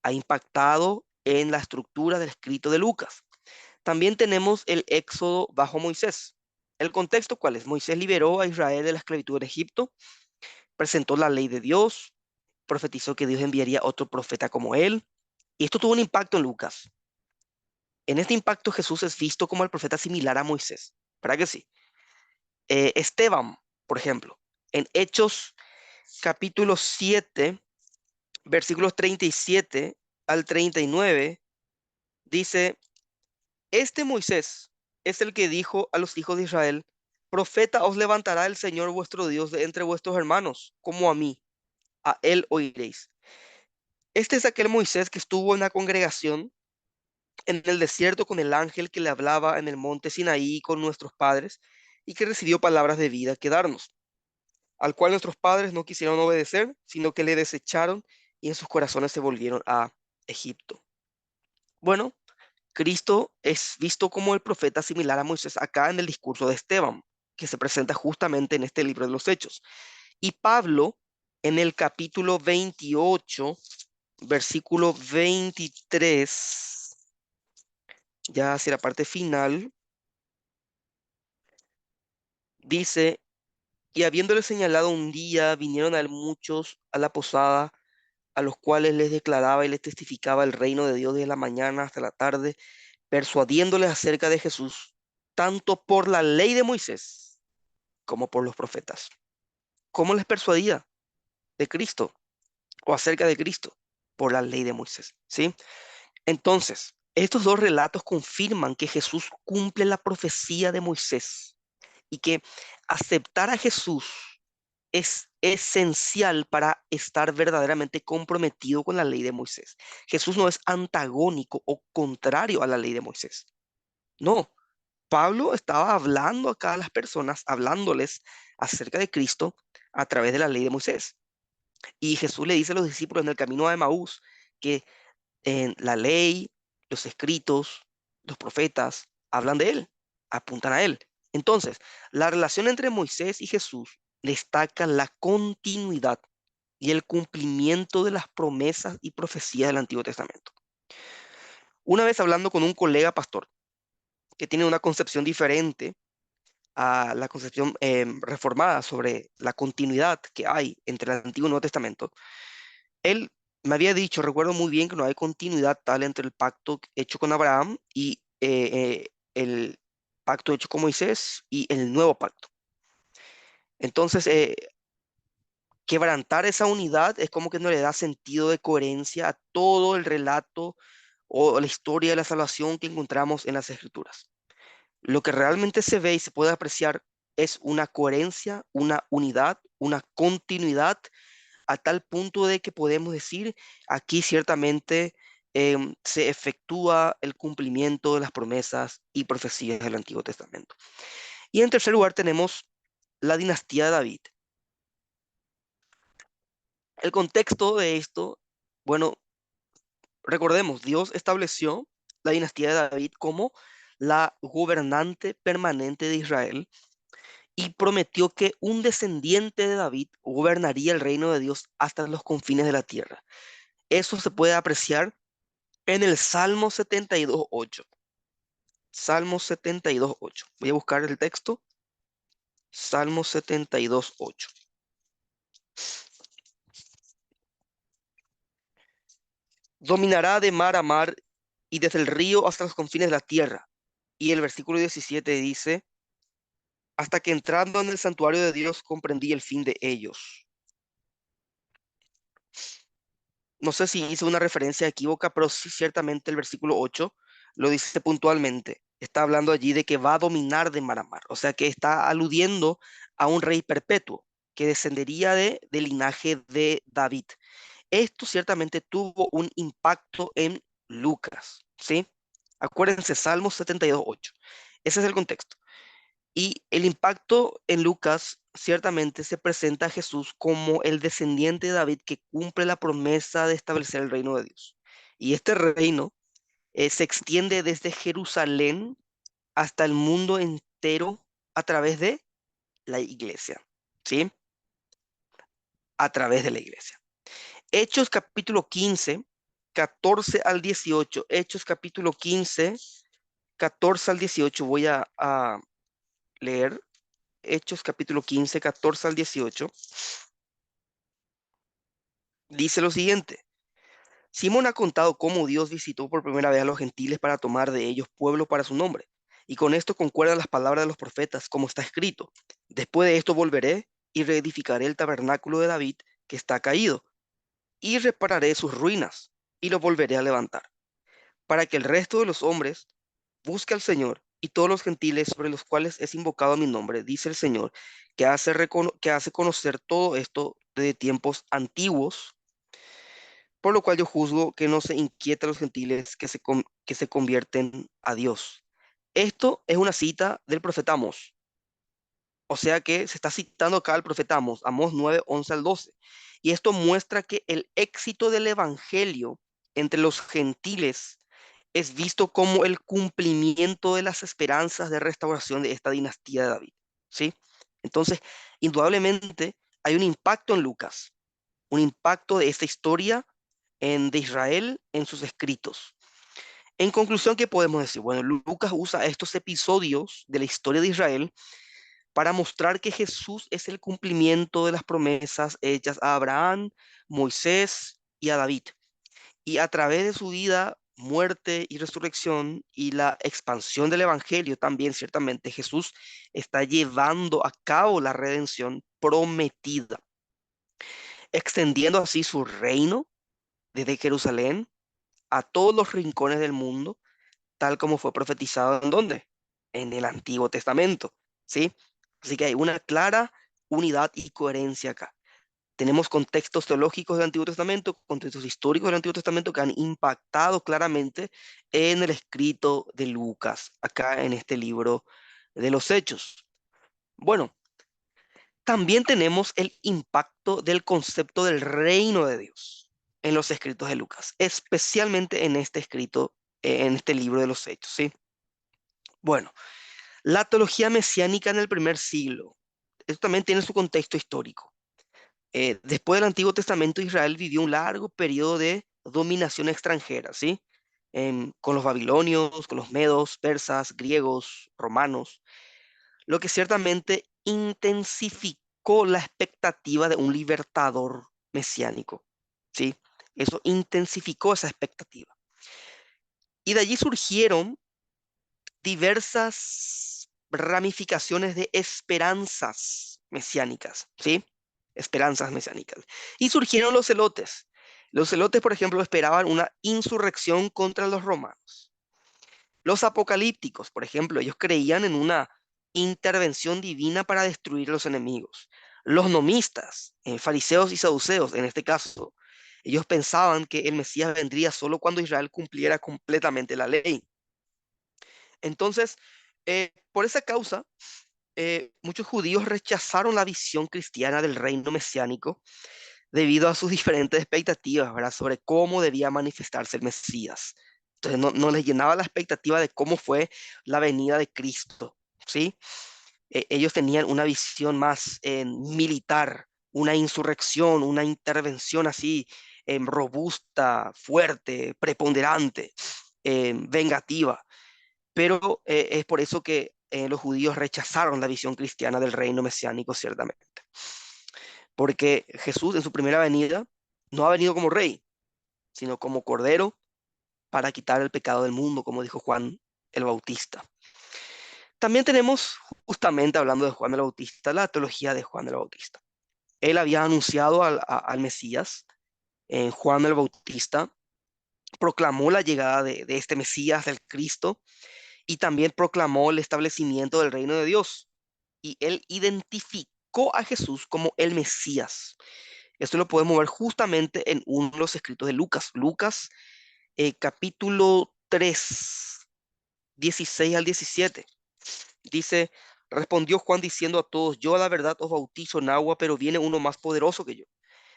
ha impactado en la estructura del escrito de Lucas. También tenemos el éxodo bajo Moisés. ¿El contexto cuál es? Moisés liberó a Israel de la esclavitud en Egipto, presentó la ley de Dios, profetizó que Dios enviaría otro profeta como él. Y esto tuvo un impacto en Lucas. En este impacto Jesús es visto como el profeta similar a Moisés. ¿Para que sí? Esteban, por ejemplo, en Hechos capítulo 7, Versículos 37 al 39 dice, este Moisés es el que dijo a los hijos de Israel, profeta os levantará el Señor vuestro Dios de entre vuestros hermanos, como a mí, a él oiréis. Este es aquel Moisés que estuvo en la congregación en el desierto con el ángel que le hablaba en el monte Sinaí con nuestros padres y que recibió palabras de vida que darnos, al cual nuestros padres no quisieron obedecer, sino que le desecharon y en sus corazones se volvieron a Egipto. Bueno, Cristo es visto como el profeta similar a Moisés acá en el discurso de Esteban, que se presenta justamente en este libro de los Hechos. Y Pablo, en el capítulo 28, versículo 23, ya hacia la parte final, dice, y habiéndole señalado un día, vinieron a él muchos a la posada, a los cuales les declaraba y les testificaba el reino de Dios desde la mañana hasta la tarde, persuadiéndoles acerca de Jesús, tanto por la ley de Moisés como por los profetas. ¿Cómo les persuadía? De Cristo o acerca de Cristo, por la ley de Moisés, ¿sí? Entonces, estos dos relatos confirman que Jesús cumple la profecía de Moisés y que aceptar a Jesús es esencial para estar verdaderamente comprometido con la ley de Moisés. Jesús no es antagónico o contrario a la ley de Moisés. No, Pablo estaba hablando acá a las personas, hablándoles acerca de Cristo a través de la ley de Moisés. Y Jesús le dice a los discípulos en el camino a Emaús que en la ley, los escritos, los profetas hablan de él, apuntan a él. Entonces, la relación entre Moisés y Jesús destaca la continuidad y el cumplimiento de las promesas y profecías del Antiguo Testamento. Una vez hablando con un colega pastor que tiene una concepción diferente a la concepción reformada sobre la continuidad que hay entre el Antiguo y Nuevo Testamento, él me había dicho, recuerdo muy bien que no hay continuidad tal entre el pacto hecho con Abraham y el pacto hecho con Moisés y el nuevo pacto. Entonces, quebrantar esa unidad es como que no le da sentido de coherencia a todo el relato o la historia de la salvación que encontramos en las Escrituras. Lo que realmente se ve y se puede apreciar es una coherencia, una unidad, una continuidad a tal punto de que podemos decir, aquí ciertamente se efectúa el cumplimiento de las promesas y profecías del Antiguo Testamento. Y en tercer lugar tenemos la dinastía de David. El contexto de esto, bueno, recordemos, Dios estableció la dinastía de David como la gobernante permanente de Israel y prometió que un descendiente de David gobernaría el reino de Dios hasta los confines de la tierra. Eso se puede apreciar en el Salmo 72:8. Salmo 72:8. Voy a buscar el texto. Salmo 72:8. Dominará de mar a mar y desde el río hasta los confines de la tierra. Y el versículo 17 dice, hasta que entrando en el santuario de Dios comprendí el fin de ellos. No sé si hice una referencia equívoca, pero sí ciertamente el versículo 8 lo dice puntualmente. Está hablando allí de que va a dominar de mar a mar, o sea que está aludiendo a un rey perpetuo que descendería del linaje de David. Esto ciertamente tuvo un impacto en Lucas, ¿sí? Acuérdense, Salmos 72:8. Ese es el contexto. Y el impacto en Lucas ciertamente se presenta a Jesús como el descendiente de David que cumple la promesa de establecer el reino de Dios. Y este reino se extiende desde Jerusalén hasta el mundo entero a través de la iglesia, ¿sí? A través de la iglesia. Hechos capítulo 15, 14 al 18. Hechos capítulo 15, 14 al 18. Voy a leer. Hechos capítulo 15, 14 al 18, dice lo siguiente. Simón ha contado cómo Dios visitó por primera vez a los gentiles para tomar de ellos pueblo para su nombre. Y con esto concuerdan las palabras de los profetas, como está escrito. Después de esto volveré y reedificaré el tabernáculo de David que está caído. y repararé sus ruinas y lo volveré a levantar, para que el resto de los hombres busque al Señor y todos los gentiles sobre los cuales es invocado mi nombre, dice el Señor, que hace conocer todo esto de tiempos antiguos, por lo cual yo juzgo que no se inquieta a los gentiles que se convierten a Dios. Esto es una cita del profeta Amós. O sea que se está citando acá al profeta Amós, Amós 9, 11 al 12. Y esto muestra que el éxito del evangelio entre los gentiles es visto como el cumplimiento de las esperanzas de restauración de esta dinastía de David. ¿Sí? Entonces, indudablemente hay un impacto en Lucas, un impacto de esta historia de Israel en sus escritos. En conclusión, ¿qué podemos decir? Bueno, Lucas usa estos episodios de la historia de Israel para mostrar que Jesús es el cumplimiento de las promesas hechas a Abraham, Moisés y a David. Y a través de su vida, muerte y resurrección y la expansión del Evangelio también, ciertamente, Jesús está llevando a cabo la redención prometida, extendiendo así su reino desde Jerusalén a todos los rincones del mundo, tal como fue profetizado en ¿dónde? En el Antiguo Testamento, ¿sí? Así que hay una clara unidad y coherencia acá. Tenemos contextos teológicos del Antiguo Testamento, contextos históricos del Antiguo Testamento que han impactado claramente en el escrito de Lucas, acá en este libro de los Hechos. Bueno, también tenemos el impacto del concepto del reino de Dios en los escritos de Lucas, especialmente en este escrito, en este libro de los Hechos, ¿sí? Bueno, la teología mesiánica en el primer siglo, esto también tiene su contexto histórico. Después del Antiguo Testamento, Israel vivió un largo periodo de dominación extranjera, ¿sí? Con los babilonios, con los medos, persas, griegos, romanos, lo que ciertamente intensificó la expectativa de un libertador mesiánico, ¿sí? Eso intensificó esa expectativa. Y de allí surgieron diversas ramificaciones de esperanzas mesiánicas, ¿sí? Esperanzas mesiánicas. Y surgieron los celotes. Los celotes, por ejemplo, esperaban una insurrección contra los romanos. Los apocalípticos, por ejemplo, ellos creían en una intervención divina para destruir a los enemigos. Los nomistas, fariseos y saduceos, en este caso, ellos pensaban que el Mesías vendría solo cuando Israel cumpliera completamente la ley. Entonces, por esa causa, muchos judíos rechazaron la visión cristiana del reino mesiánico debido a sus diferentes expectativas, ¿verdad? Sobre cómo debía manifestarse el Mesías. Entonces, no les llenaba la expectativa de cómo fue la venida de Cristo, ¿sí? Ellos tenían una visión más militar, una insurrección, una intervención así robusta, fuerte, preponderante, vengativa. Pero es por eso que los judíos rechazaron la visión cristiana del reino mesiánico, ciertamente. Porque Jesús en su primera venida no ha venido como rey, sino como cordero para quitar el pecado del mundo, como dijo Juan el Bautista. También tenemos, justamente hablando de Juan el Bautista, la teología de Juan el Bautista. Él había anunciado al Mesías, Juan el Bautista proclamó la llegada de este Mesías, del Cristo, y también proclamó el establecimiento del reino de Dios. Y él identificó a Jesús como el Mesías. Esto lo podemos ver justamente en uno de los escritos de Lucas. Lucas, capítulo 3, 16 al 17. Dice, respondió Juan diciendo a todos, yo a la verdad os bautizo en agua, pero viene uno más poderoso que yo,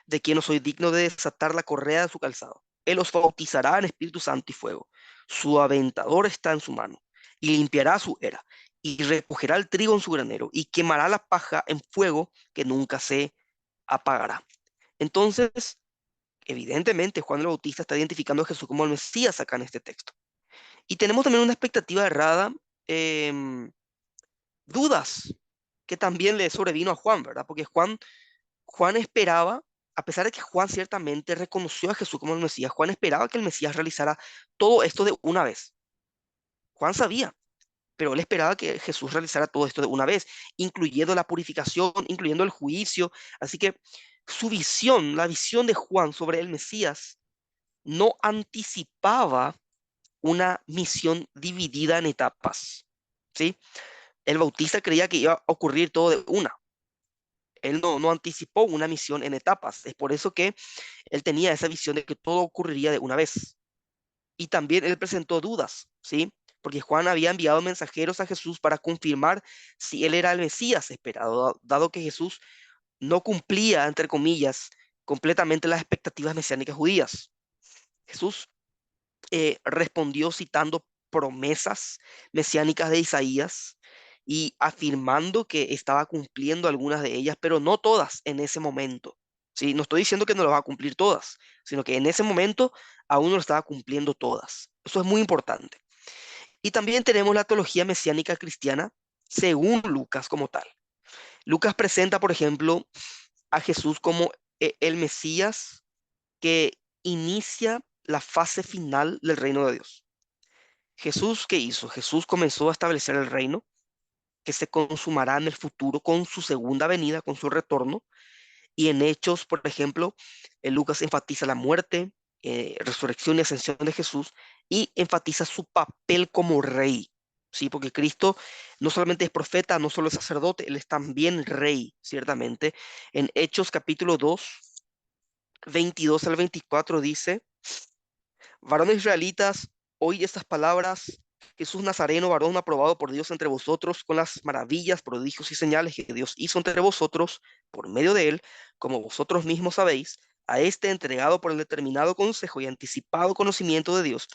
de quien no soy digno de desatar la correa de su calzado. Él os bautizará en Espíritu Santo y fuego. Su aventador está en su mano, y limpiará su era, y recogerá el trigo en su granero, y quemará la paja en fuego que nunca se apagará. Entonces, evidentemente, Juan el Bautista está identificando a Jesús como el Mesías acá en este texto. Y tenemos también una expectativa errada, em, dudas, que también le sobrevino a Juan, ¿verdad? Porque Juan esperaba, a pesar de que Juan ciertamente reconoció a Jesús como el Mesías, Juan esperaba que el Mesías realizara todo esto de una vez. Juan sabía, pero él esperaba que Jesús realizara todo esto de una vez, incluyendo la purificación, incluyendo el juicio. Así que Su visión, la visión de Juan sobre el Mesías, no anticipaba una misión dividida en etapas, ¿sí? El Bautista creía que iba a ocurrir todo de una. Él no anticipó una misión en etapas. Es por eso que él tenía esa visión de que todo ocurriría de una vez. Y también él presentó dudas, ¿sí? Porque Juan había enviado mensajeros a Jesús para confirmar si él era el Mesías esperado, dado que Jesús no cumplía, entre comillas, completamente las expectativas mesiánicas judías. Jesús respondió citando promesas mesiánicas de Isaías y afirmando que estaba cumpliendo algunas de ellas, pero no todas en ese momento. ¿Sí? No estoy diciendo que no lo va a cumplir todas, sino que en ese momento aún no lo estaba cumpliendo todas. Eso es muy importante. Y también tenemos la teología mesiánica cristiana según Lucas como tal. Lucas presenta, por ejemplo, a Jesús como el Mesías que inicia la fase final del reino de Dios. Jesús, ¿qué hizo? Jesús comenzó a establecer el reino que se consumará en el futuro con su segunda venida, con su retorno. Y en Hechos, por ejemplo, Lucas enfatiza la muerte, resurrección y ascensión de Jesús y enfatiza su papel como rey. Sí, porque Cristo no solamente es profeta, no solo es sacerdote, él es también rey, ciertamente. En Hechos capítulo 2, 22 al 24 dice: Varones israelitas, oíd estas palabras. Jesús Nazareno, varón aprobado por Dios entre vosotros, con las maravillas, prodigios y señales que Dios hizo entre vosotros, por medio de él, como vosotros mismos sabéis, a este entregado por el determinado consejo y anticipado conocimiento de Dios,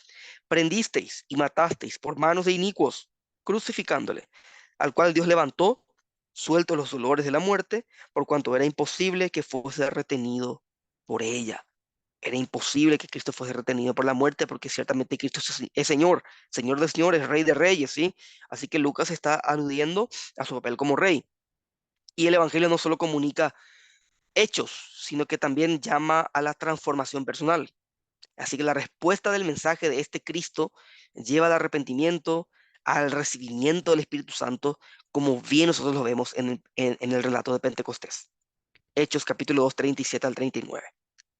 prendisteis y matasteis por manos de inicuos, crucificándole, al cual Dios levantó, suelto los dolores de la muerte, por cuanto era imposible que fuese retenido por ella. Era imposible que Cristo fuese retenido por la muerte, porque ciertamente Cristo es Señor, Señor de señores, Rey de reyes, ¿sí? Así que Lucas está aludiendo a su papel como rey. Y el Evangelio no solo comunica hechos, sino que también llama a la transformación personal. Así que la respuesta del mensaje de este Cristo lleva al arrepentimiento, al recibimiento del Espíritu Santo, como bien nosotros lo vemos en el relato de Pentecostés. Hechos capítulo 2 37 al 39.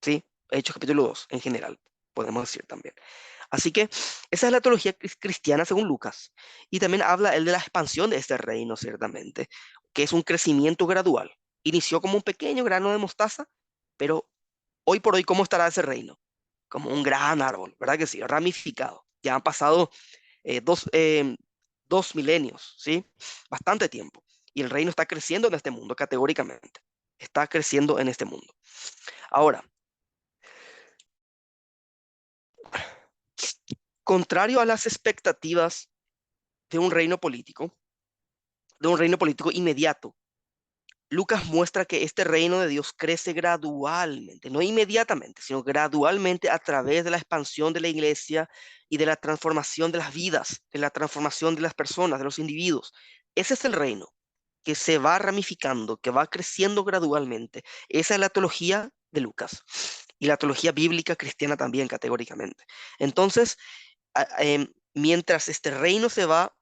¿Sí? Hechos capítulo 2 en general, podemos decir también. Así que esa es la teología cristiana según Lucas. Y también habla él de la expansión de este reino, ciertamente, que es un crecimiento gradual. Inició como un pequeño grano de mostaza, pero hoy por hoy, ¿cómo estará ese reino? Como un gran árbol, ¿verdad que sí? Ramificado. Ya han pasado eh, dos, eh, 2 milenios, ¿sí? Bastante tiempo. Y el reino está creciendo en este mundo, categóricamente. Está creciendo en este mundo. Ahora, contrario a las expectativas de un reino político, inmediato, Lucas muestra que este reino de Dios crece gradualmente, no inmediatamente, sino gradualmente a través de la expansión de la iglesia y de la transformación de las vidas, de la transformación de las personas, de los individuos. Ese es el reino que se va ramificando, que va creciendo gradualmente. Esa es la teología de Lucas y la teología bíblica cristiana también categóricamente. Entonces, mientras este reino se va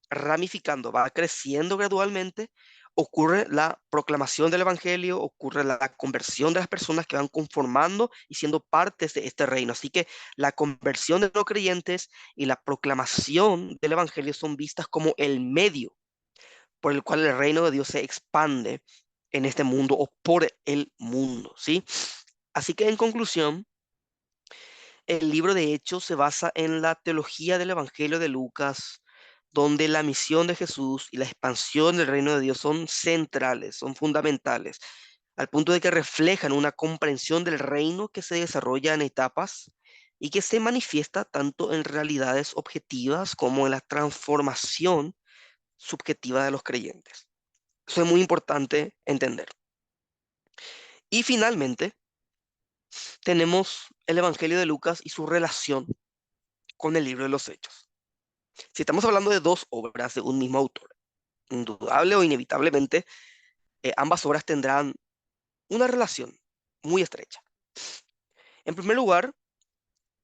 ramificando, va creciendo gradualmente, ocurre la proclamación del evangelio, ocurre la conversión de las personas que van conformando y siendo partes de este reino. Así que la conversión de no creyentes y la proclamación del evangelio son vistas como el medio por el cual el reino de Dios se expande en este mundo o por el mundo, ¿sí? Así que en conclusión, el libro de Hechos se basa en la teología del Evangelio de Lucas, donde la misión de Jesús y la expansión del reino de Dios son centrales, son fundamentales, al punto de que reflejan una comprensión del reino que se desarrolla en etapas y que se manifiesta tanto en realidades objetivas como en la transformación subjetiva de los creyentes. Eso es muy importante entender. Y finalmente, tenemos el Evangelio de Lucas y su relación con el libro de los Hechos. Si estamos hablando de dos obras de un mismo autor, indudable o inevitablemente, ambas obras tendrán una relación muy estrecha. En primer lugar,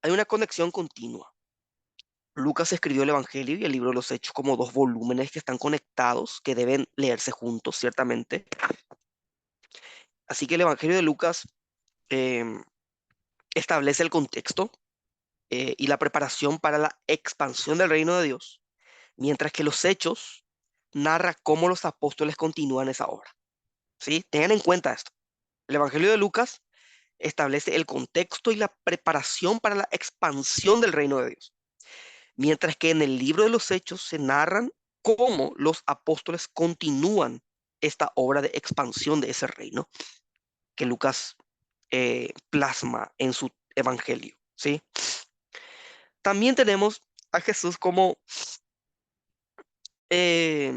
hay una conexión continua. Lucas escribió el Evangelio y el libro de los Hechos como dos volúmenes que están conectados, que deben leerse juntos, ciertamente. Así que el Evangelio de Lucas em, establece el contexto y la preparación para la expansión del reino de Dios, mientras que los Hechos narra cómo los apóstoles continúan esa obra. ¿Sí? Tengan en cuenta esto. El Evangelio de Lucas establece el contexto y la preparación para la expansión del reino de Dios, mientras que en el libro de los Hechos se narran cómo los apóstoles continúan esta obra de expansión de ese reino que Lucas plasma en su evangelio, ¿sí? También tenemos a Jesús como eh,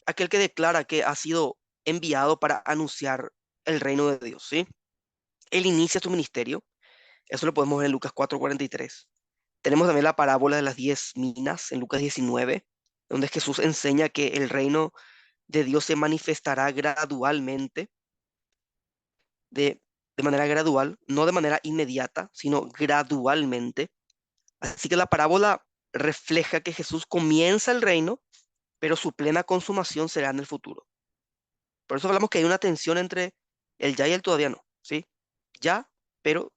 aquel que declara que ha sido enviado para anunciar el reino de Dios, ¿sí? Él inicia su ministerio, eso lo podemos ver en Lucas 4:43. Tenemos también la parábola de las 10 minas en Lucas 19, donde Jesús enseña que el reino de Dios se manifestará gradualmente, de manera gradual, no de manera inmediata, sino gradualmente. Así que la parábola refleja que Jesús comienza el reino, pero su plena consumación será en el futuro. Por eso hablamos que hay una tensión entre el ya y el todavía no, ¿sí? Ya, pero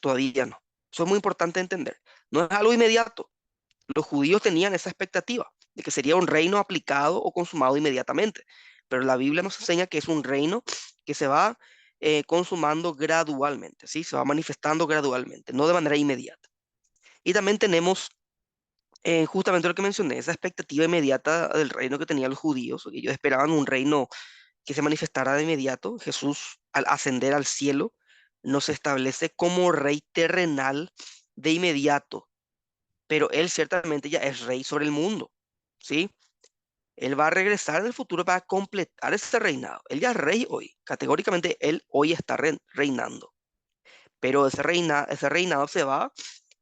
todavía no. Eso es muy importante entender. No es algo inmediato. Los judíos tenían esa expectativa de que sería un reino aplicado o consumado inmediatamente, pero la Biblia nos enseña que es un reino que se va consumando gradualmente, ¿sí? Se va manifestando gradualmente, no de manera inmediata. Y también tenemos justamente lo que mencioné, esa expectativa inmediata del reino que tenían los judíos, que ellos esperaban un reino que se manifestara de inmediato. Jesús, al ascender al cielo, nos establece como rey terrenal de inmediato, pero él ciertamente ya es rey sobre el mundo, ¿sí? Él va a regresar en el futuro para completar ese reinado. Él ya es rey hoy, categóricamente él hoy está reinando, pero ese reinado se va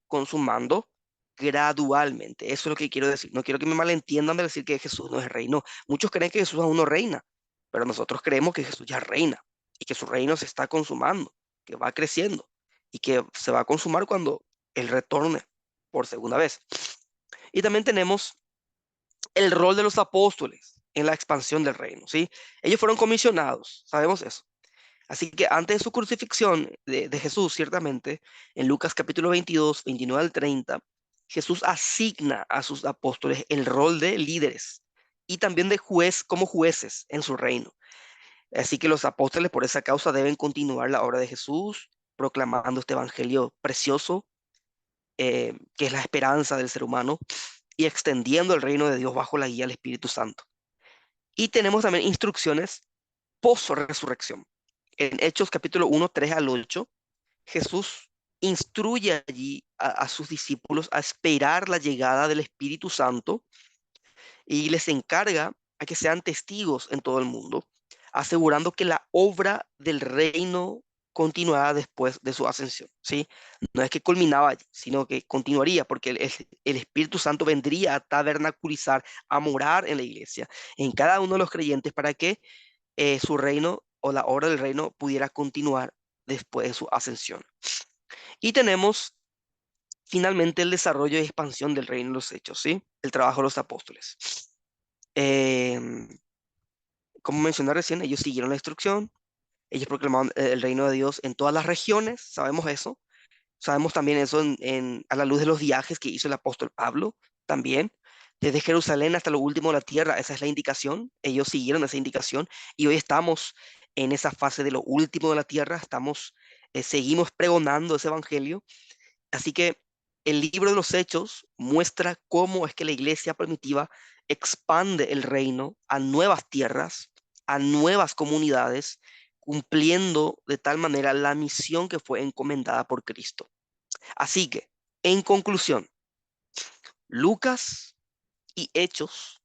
consumando gradualmente. Eso es lo que quiero decir. No quiero que me malentiendan de decir que Jesús no es rey. No, muchos creen que Jesús aún no reina, pero nosotros creemos que Jesús ya reina y que su reino se está consumando, que va creciendo y que se va a consumar cuando Él retorne por segunda vez. Y también tenemos el rol de los apóstoles en la expansión del reino, ¿sí? Ellos fueron comisionados, sabemos eso. Así que antes de su crucifixión de Jesús, ciertamente, en Lucas capítulo 22, 29 al 30, Jesús asigna a sus apóstoles el rol de líderes y también de juez como jueces en su reino. Así que los apóstoles por esa causa deben continuar la obra de Jesús, proclamando este evangelio precioso, que es la esperanza del ser humano, y extendiendo el reino de Dios bajo la guía del Espíritu Santo. Y tenemos también instrucciones post-resurrección. En Hechos capítulo 1, 3 al 8, Jesús instruye allí a sus discípulos a esperar la llegada del Espíritu Santo y les encarga a que sean testigos en todo el mundo, asegurando que la obra del reino continuará después de su ascensión, ¿sí? No es que culminaba allí, sino que continuaría, porque el Espíritu Santo vendría a tabernaculizar, a morar en la iglesia, en cada uno de los creyentes, para que su reino o la obra del reino pudiera continuar después de su ascensión. Y tenemos finalmente el desarrollo y expansión del reino de los hechos, ¿sí? El trabajo de los apóstoles. Em, Como mencioné recién, ellos siguieron la instrucción, ellos proclamaron el reino de Dios en todas las regiones, sabemos eso. Sabemos también eso a la luz de los viajes que hizo el apóstol Pablo también. Desde Jerusalén hasta lo último de la tierra, esa es la indicación. Ellos siguieron esa indicación y hoy estamos en esa fase de lo último de la tierra. Seguimos pregonando ese evangelio. Así que el libro de los Hechos muestra cómo es que la iglesia primitiva expande el reino a nuevas tierras, a nuevas comunidades, cumpliendo de tal manera la misión que fue encomendada por Cristo. Así que, en conclusión, Lucas y Hechos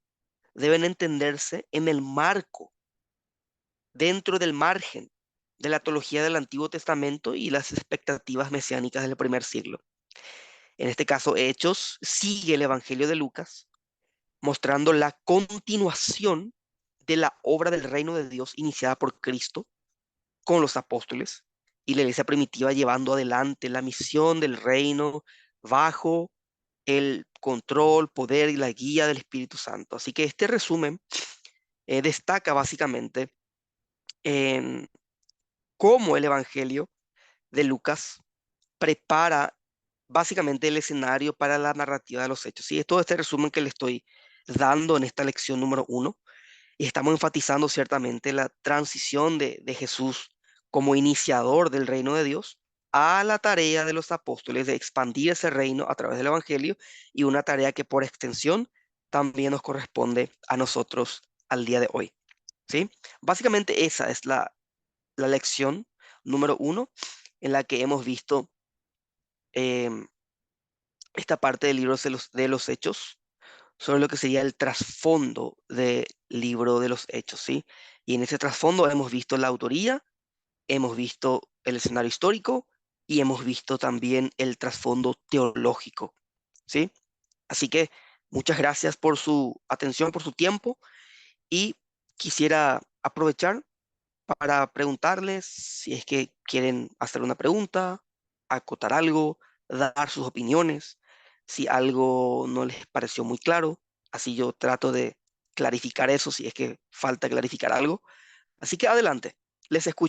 deben entenderse en el marco, dentro del margen de la teología del Antiguo Testamento y las expectativas mesiánicas del primer siglo. En este caso, Hechos sigue el Evangelio de Lucas, mostrando la continuación de la obra del reino de Dios iniciada por Cristo con los apóstoles y la iglesia primitiva llevando adelante la misión del reino bajo el control, poder y la guía del Espíritu Santo. Así que este resumen destaca básicamente en cómo el Evangelio de Lucas prepara básicamente el escenario para la narrativa de los hechos. ¿Sí? Es todo este resumen que le estoy dando en esta lección número uno. Y estamos enfatizando ciertamente la transición de Jesús como iniciador del reino de Dios a la tarea de los apóstoles de expandir ese reino a través del Evangelio y una tarea que por extensión también nos corresponde a nosotros al día de hoy. ¿Sí? Básicamente esa es la lección número uno en la que hemos visto em, esta parte del libro de los Hechos sobre lo que sería el trasfondo del libro de los Hechos, ¿sí? Y en ese trasfondo hemos visto la autoría, hemos visto el escenario histórico y hemos visto también el trasfondo teológico, ¿sí? Así que muchas gracias por su atención, por su tiempo y quisiera aprovechar para preguntarles si es que quieren hacer una pregunta, acotar algo, dar sus opiniones, si algo no les pareció muy claro, así yo trato de clarificar eso si es que falta clarificar algo. Así que adelante, les escucho.